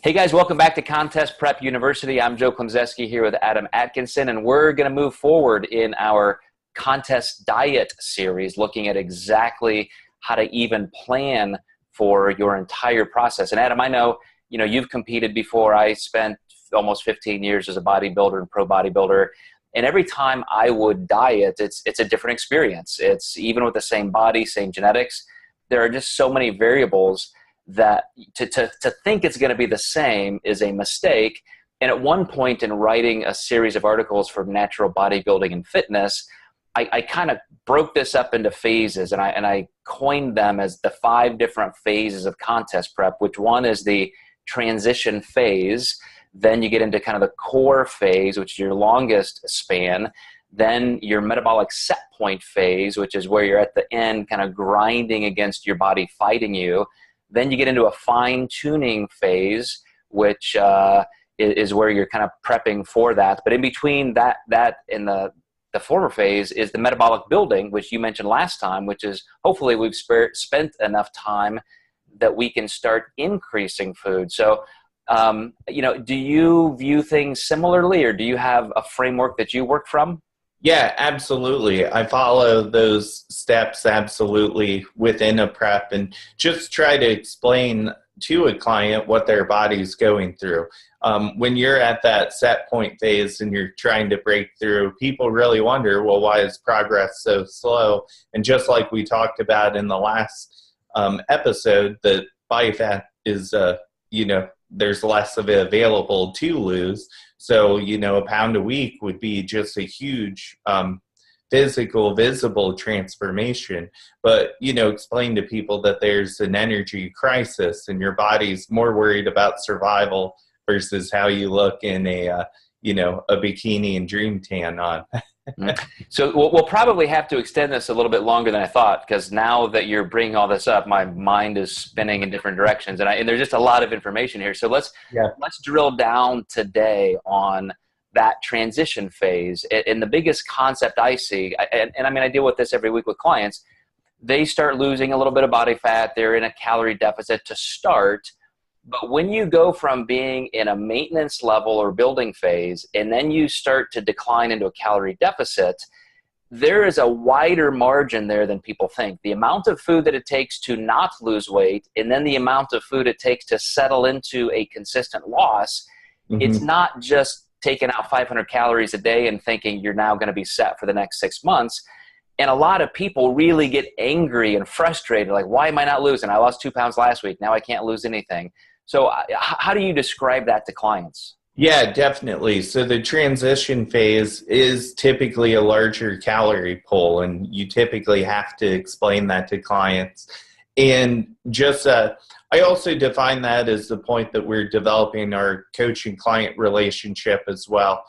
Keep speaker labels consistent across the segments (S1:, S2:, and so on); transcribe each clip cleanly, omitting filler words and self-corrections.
S1: Hey guys, welcome back to Contest Prep University. I'm Joe Klemczewski here with Adam Atkinson, and we're going to move forward in our contest diet series, looking at exactly how to even plan for your entire process. And Adam, I know, you've competed before. I spent almost 15 years as a bodybuilder and pro bodybuilder. And every time I would diet, it's a different experience. It's even with the same body, same genetics, there are just so many variables that to think it's going to be the same is a mistake. And at one point in writing a series of articles for Natural Bodybuilding and Fitness, I kind of broke this up into phases, and I coined them as the 5 different phases of contest prep, which one is the transition phase. Then you get into kind of the core phase, which is your longest span. Then your metabolic set point phase, which is where you're at the end kind of grinding against your body fighting you. Then you get into a fine-tuning phase, which is where you're kind of prepping for that. But in between that and the former phase is the metabolic building, which you mentioned last time, which is hopefully we've spent enough time that we can start increasing food. So, do you view things similarly, or do you have a framework that you work from?
S2: Yeah, absolutely. I follow those steps absolutely within a prep and just try to explain to a client what their body's going through. When you're at that set point phase and you're trying to break through, people really wonder, well, why is progress so slow? And just like we talked about in the last episode, that body fat is, there's less of it available to lose. So, a pound a week would be just a huge physical, visible transformation. But, explain to people that there's an energy crisis and your body's more worried about survival versus how you look in a bikini and dream tan on.
S1: So we'll probably have to extend this a little bit longer than I thought, because now that you're bringing all this up, my mind is spinning in different directions, and there's just a lot of information here. So let's drill down today on that transition phase. And the biggest concept I see, and I deal with this every week with clients, they start losing a little bit of body fat. They're in a calorie deficit to start. But when you go from being in a maintenance level or building phase, and then you start to decline into a calorie deficit, there is a wider margin there than people think. The amount of food that it takes to not lose weight, and then the amount of food it takes to settle into a consistent loss, it's not just taking out 500 calories a day and thinking you're now going to be set for the next 6 months. And a lot of people really get angry and frustrated, like, why am I not losing? I lost 2 pounds last week. Now I can't lose anything. So how do you describe that to clients?
S2: Yeah, definitely. So the transition phase is typically a larger calorie pull, and you typically have to explain that to clients. And just I also define that as the point that we're developing our coach-and-client relationship as well.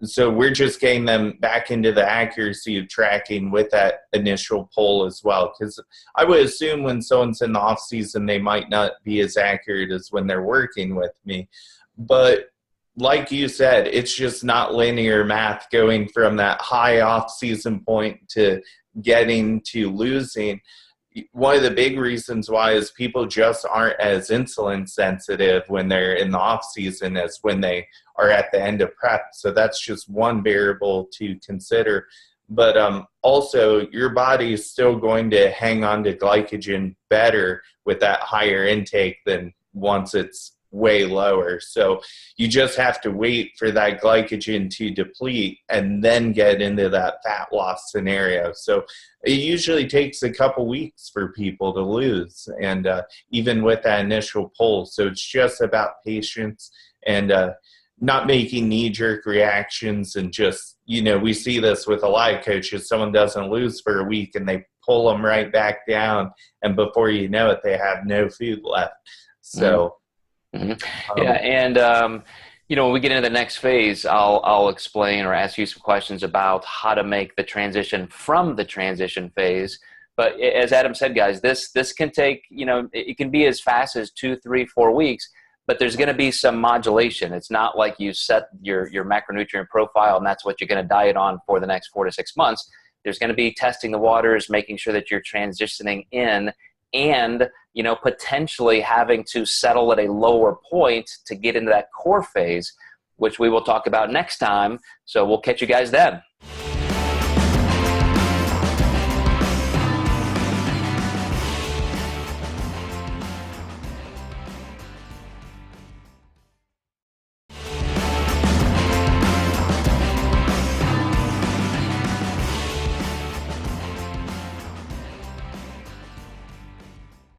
S2: So we're just getting them back into the accuracy of tracking with that initial pull as well. Because I would assume when someone's in the off season, they might not be as accurate as when they're working with me. But like you said, it's just not linear math going from that high off season point to getting to losing. One of the big reasons why is people just aren't as insulin sensitive when they're in the off season as when they are at the end of prep. So that's just one variable to consider. But also your body is still going to hang on to glycogen better with that higher intake than once it's way lower. So you just have to wait for that glycogen to deplete and then get into that fat loss scenario. So it usually takes a couple weeks for people to lose, and even with that initial pull. So it's just about patience and not making knee-jerk reactions, and just, we see this with a lot of coaches. Someone doesn't lose for a week and they pull them right back down, and before you know it, they have no food left. So
S1: yeah, and when we get into the next phase, I'll explain or ask you some questions about how to make the transition from the transition phase. But as Adam said, guys, this can take, it can be as fast as 2, 3, 4 weeks, but there's going to be some modulation. It's not like you set your macronutrient profile and that's what you're going to diet on for the next 4 to 6 months. There's going to be testing the waters, making sure that you're transitioning in, and potentially having to settle at a lower point to get into that core phase, which we will talk about next time. So we'll catch you guys then.